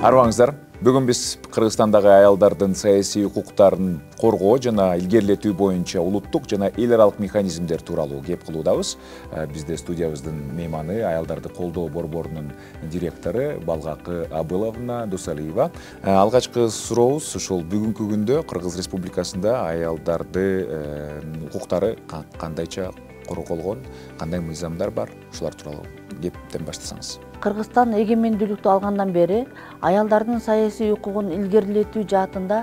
Арбаңыздар, бүгін біз Қырғызстандағы аялдардың саяси укуктарын коргоо жана илгерилетүү боюнча улуттук жана эл аралык механизмдер тууралуу кеп кылуудабыз. Бизде студиябыздын мейманы аялдарды колдоо борборунун директору Балгакы Абыловна Дусалиева. Алгачкы сурообуз ушул бүгүнкү күндө Кыргыз Республикасында аялдарды укуктары кандайча корголгон, кандай мыйзамдар бар, ушулар тууралуу кептен баштасаңыз. Кыргызстан эгемендүүлүктү алгандан бери аялдардын саясий укугун илгерилетүү жаатында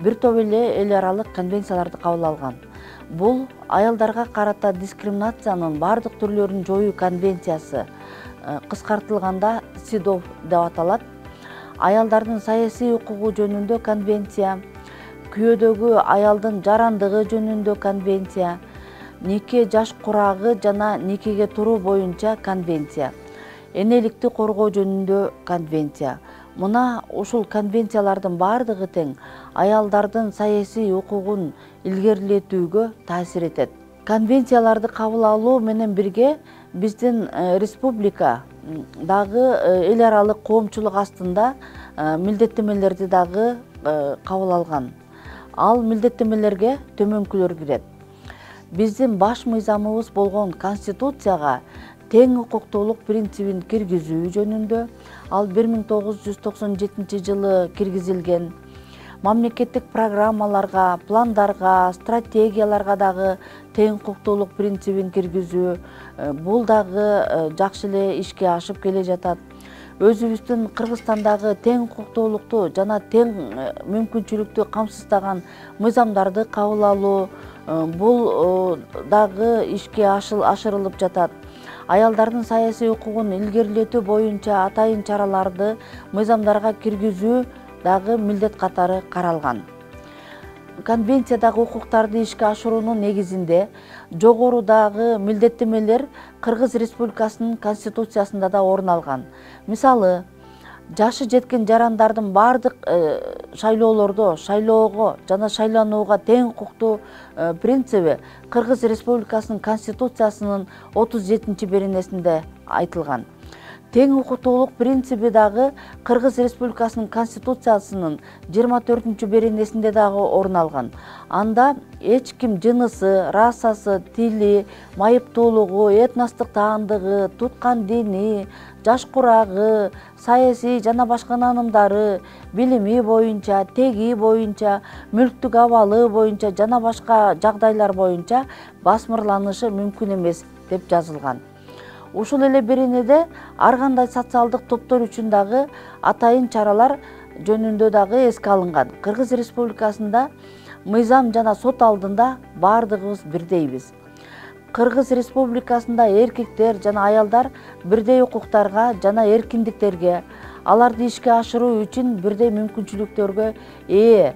бир топ эл аралык конвенцияларды кабыл алган. Бул аялдарга карата дискриминациянын бардык түрлөрүн жоюу конвенциясы, кыскартылганда СИДОВ деп аталат. Аялдардын саясий укугу жөнүндө конвенция, күйөөдөгү аялдын жарандыгы жөнүндө конвенция, нике жаш курагы жана никеге туруу боюнча конвенция, энеликти коргоо жөнүндө конвенция. Мына ушул конвенциялардын бардыгы тең аялдардын саясий укугун илгерилетүүгө таасир этет. Конвенцияларды кабыл алуу менен бирге биздин республика дагы эл аралык коомчулук астында милдеттенмелерди дагы кабыл алган. Ал милдеттенмелерге төмөнкүлөр кирет. Биздин баш мыйзамыбыз болгон Конституцияга тең укуктуулук принцибин киргизүү жөнүндө ал 1997 жылы киргизилген. Мамлекеттик программаларга, пландарга, стратегияларга дагы тең укуктуулук принцибин киргизүү бул дагы жакшы эле ишке ашып келе жатат. Өзүбүздүн Кыргызстандагы тең укуктуулукту жана тең мүмкүнчүлүктү камсыздаган мыйзамдарды кабыл алуу бул дагы ишке ашырылып жатат. Аялдардын саясий укугун илгерилетүү боюнча атайын чараларды мыйзамдарга киргизүү дагы милдет катары каралган. Конвенциядагы укуктарды ишке ашыруунун негизинде жогорудагы милдеттенмелер Кыргыз Республикасынын Конституциясында да орун алган. Мисалы, жашы жеткен жарандардын бардык шайлоолордо шайлоого жана шайланууга тең укуктуу принциби Кыргыз Республикасынын Конституциясынын 37-беренесинде айтылган. Тең укуктуулук принциби дагы Кыргыз Республикасынын Конституциясынын 24-беренесинде дагы орун алган. Анда эч ким жынысы, расасы, тили, майыптуулугу, этностук таандыгы, туткан дини, жаш курагы, саясий жана башка наанымдары, билими боюнча, теги боюнча, мүлктүк абалы боюнча жана башка жагдайлар боюнча басмырланышы мүмкүн эмес деп жазылган. Ушул эле беренеде ар кандай социалдык топтор үчүн дагы атайын чаралар жөнүндө дагы эске алынган. Кыргыз Республикасында мыйзам жана сот алдында бардыгыбыз бирдейбиз. Кыргыз Республикасында эркектер жана аялдар бирдей укуктарга жана эркиндиктерге, аларды ишке ашыруу үчүн бирдей мүмкүнчүлүктөргө ээ.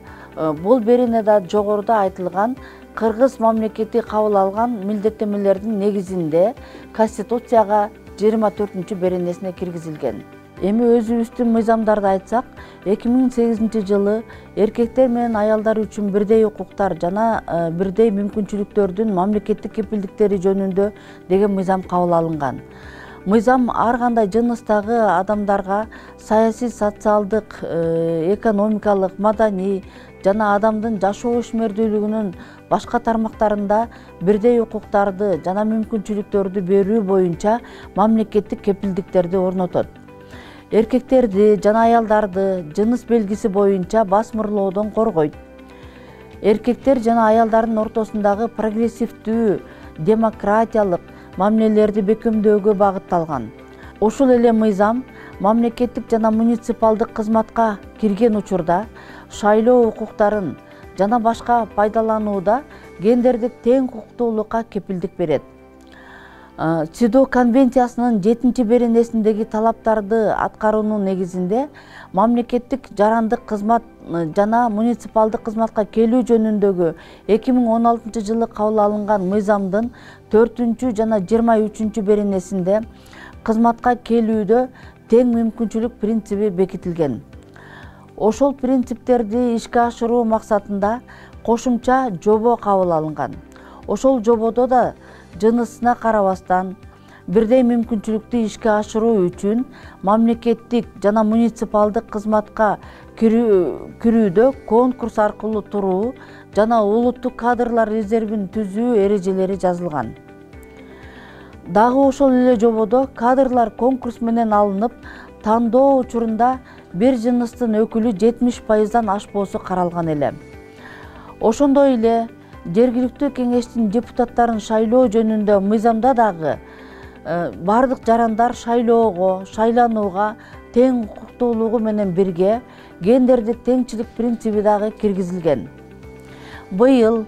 Бул беренеде жогоруда айтылган Кыргыз мамлекети кабыл алган милдеттенмелердин негизинде Конституцияга 24-беренесине киргизилген. Эми өзүбүздүн мыйзамдарды айтсак, 2008 жылы эркектер менен аялдар үчүн бирдей укуктар жана бирдей мүмкүнчүлүктөрдүн мамлекеттик кепилдиктери жөнүндө деген мыйзам кабыл алынган. Мыйзам ар кандай жыныстагы адамдарга саясий, социалдык, экономикалык, маданий жана адамдын жашоо ишмердүүлүгүнүн башка тармактарында бирдей укуктарды жана мүмкүнчүлүктөрдү берүү боюнча мамлекеттик кепилдиктерди орнотот. Эркектерди жана аялдарды жыныс белгиси боюнча басмырлоодон коргойт. Эркектер жана аялдардын ортосундагы прогрессивдүү, демократиялык мамилелерди бекемдөөгө багытталган. Ушул эле мыйзам мамлекеттик жана муниципалдык кызматка кирген учурда шайлоо укуктарын жана башка пайдаланууда гендердик тең укуктуулукка кепилдик берет. СИДО конвенциясынын 7-беренесиндеги талаптарды аткаруунун негизинде мамлекеттик жарандык кызмат жана муниципалдык кызматка келүү жөнүндөгү 2016 жылы кабыл алынган мыйзамдын 4 жана 23-беренесинде кызматка келүүдө тең мүмкүнчүлүк принциби бекитилген. Ошол принциптерди ишке ашыруу максатында кошумча жобо кабыл алынган. Ошол жободо да жынысына карабастан бирдей мүмкүнчүлүктү ишке ашыруу үчүн мамлекеттик жана муниципалдык кызматка кирүүдө конкурс аркылуу туруу жана улуттук кадрлар резервин түзүү эрежелери жазылган. Дагы ошол эле жободо кадрлар конкурс менен алынып, тандоо учурунда бир жыныстын өкүлү 70%дан ашпоосу каралган эле. Ошондой эле жергиликтүү кеңештин депутаттарын шайлоо жөнүндө мыйзамда дагы бардык жарандар шайланууга тең укуктуулугу менен бирге гендердик теңчилик принциби дагы киргизилген. Быйыл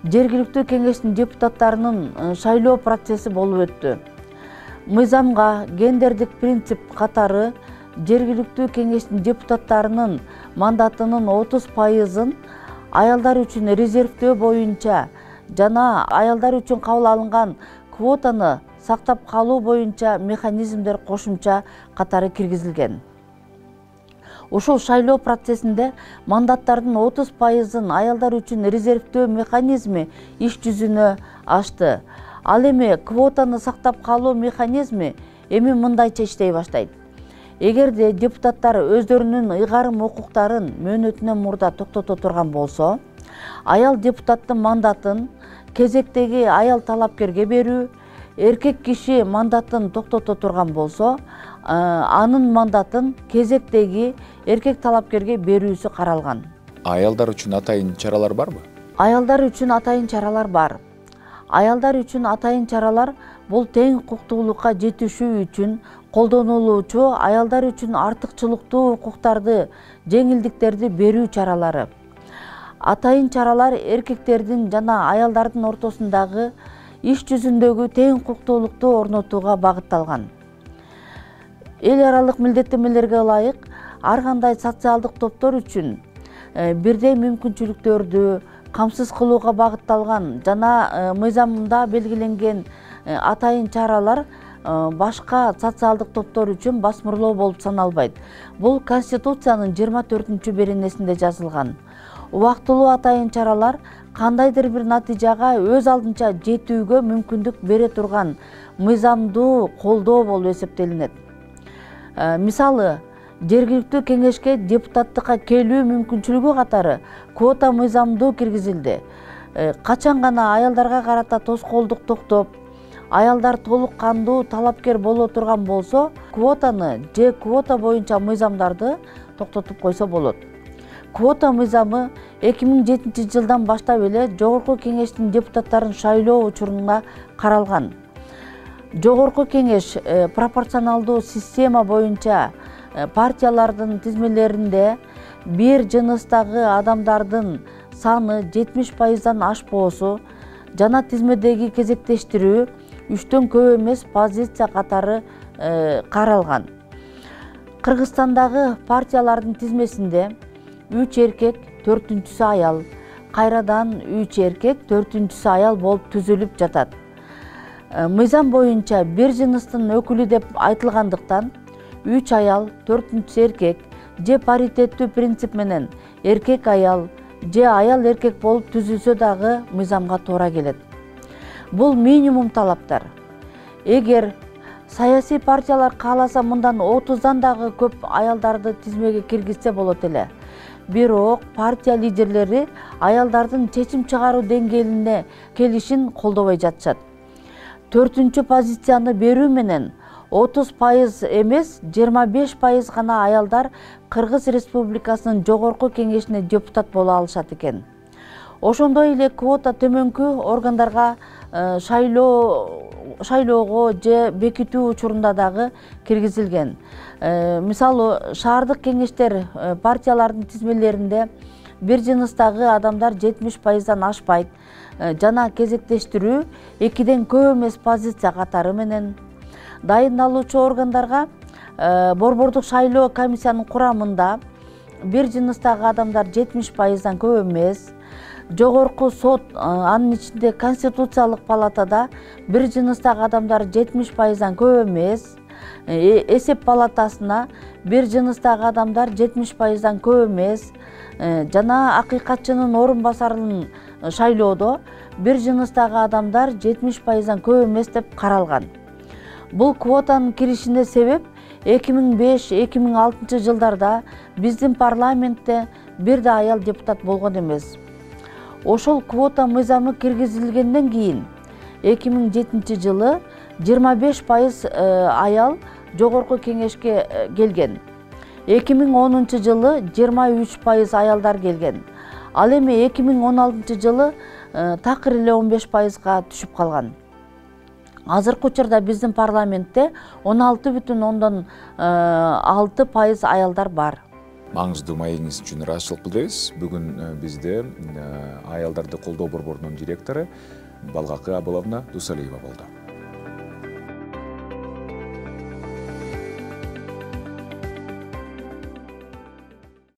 жергиликтүү кеңештин депутаттарынын шайлоо процесси болуп өттү. Мыйзамга гендердик принцип катары жергиликтүү кеңештин депутаттарынын мандатынын 30%-ын аялдар үчүн резервдөө боюнча жана аялдар үчүн кабыл алынган квотаны сактап калуу боюнча механизмдер кошумча катары киргизилген. Ошол шайлоо процессинде мандаттардын 30%-ын аялдар үчүн резервдөө механизми иш жүзүнө ашты. Ал эми квотаны сактап калуу механизми эми мындайча иштей баштайт. Эгерде депутаттар өздөрүнүн ыйгарым укуктарын мөөнөтүнөн мурда токтото турган болсо, аял депутаттын мандатын кезектеги аял талапкерге берүү, эркек киши мандатын токтото турган болсо, анын мандатын кезектеги эркек талапкерге берүүсү каралган. Аялдар үчүн атайын чаралар барбы? Аялдар үчүн атайын чаралар бар. Аялдар үчүн атайын чаралар бул тең укуктуулукка жетишүү үчүн колдонулуучу аялдар үчүн артыкчылыктуу укуктарды, жеңилдиктерди берүү чаралары. Атайын чаралар эркектердин жана аялдардын ортосундагы иш жүзүндөгү тең укуктуулукту орнотууга багытталган. Эл аралык милдеттенмелерге ылайык ар кандай социалдык топтор үчүн бирдей мүмкүнчүлүктөрдү камсыз кылууга багытталган жана мыйзамда белгиленген атайын чаралар башка социалдык топтор үчүн басмырлоо болуп саналбайт. Бул Конституциянын 24 беренесинде жазылган. Убактылуу атайын чаралар кандайдыр бир натыйжага өз алдынча жетүүгө мүмкүндүк бере турган мыйзамдуу колдоо болуп эсептелинет. Мисалы, жергиликтүү кеңешке депутаттыкка келүү мүмкүнчүлүгү катары квота мыйзамдуу киргизилди. Качан гана аялдарга карата тоскоолдук токтоп, аялдар толук кандуу талапкер боло турган болсо, квотаны же квота боюнча мыйзамдарды токтотуп койсо болот. Квота мыйзамы 2007 жылдан баштап эле Жогорку кеңештин депутаттарын шайлоо учурунда каралган. Жогорку кеңеш пропорционалдуу система боюнча партиялардын тизмелеринде бир жыныстагы адамдардын саны 70%дан ашпоосу жана тизмедеги кезектештирүү 3төн көп эмес позиция катары каралган. Кыргызстандагы партиялардын тизмесинде 3 эркек, 4-сү аял, кайрадан 3 эркек, 4-сү аял болуп түзүлүп жатат. Мыйзам боюнча бир жыныстын өкүлү деп айтылгандыктан 3 аял, 4-сү эркек же паритеттүү принцип менен эркек аял же аял эркек болуп түзүлсө дагы мыйзамга туура келет. Бул минимум талаптар. Эгер саясий партиялар кааласа мындан 30дан дагы көп аялдарды тизмеге киргизсе болот эле. Бирок партия лидерлери аялдардын чечим чыгаруу деңгээлине келишин колдобой жатышат. 4-чү позицияны берүү менен 30% эмес 25% гана аялдар Кыргыз Республикасынын Жогорку кеңешине депутат боло алышат экен. Ошондой эле квота төмөнкү органдарга шайлоого же бекитүү учурунда дагы киргизилген. Мисалы, шаардык кеңештер партиялардын тизмелеринде бир жыныстагы адамдар 70%дан ашпайт жана кезектештирүү 2ден көп эмес позиция катары менен дайындалуучу органдарга борбордук шайлоо комиссиянын курамында бир жыныстагы адамдар 70%дан көп эмес, Жогорку сот, анын ичинде Конституциялык палатада бир жыныстагы адамдар 70%дан көп эмес, эсеп палатасына бир жыныстагы адамдар 70%дан көп эмес жана акыйкатчынын орун басарынын шайлоодо бир жыныстагы адамдар 70%дан көп эмес деп каралган. Бул квотанын киришине себеп 2005-2006 жылдарда биздин парламентте бир да аял депутат болгон эмес. Ошол квота мыйзамы киргизилгенден кийин 2007 жылы 25% аял жогорку кеңешке келген. 2010 жылы 23% аялдар келген. Ал эми 2016 жылы такыр эле 15%га түшүп калган. Азыркы учурда биздин парламентте 16,6% аялдар бар. Маңыздуу маегиңиз үчүн ыраазычылык билдиребиз. Бүгүн бизде аялдарды колдоо борборунун директору Балгакы Абыловна Дусалиева болду.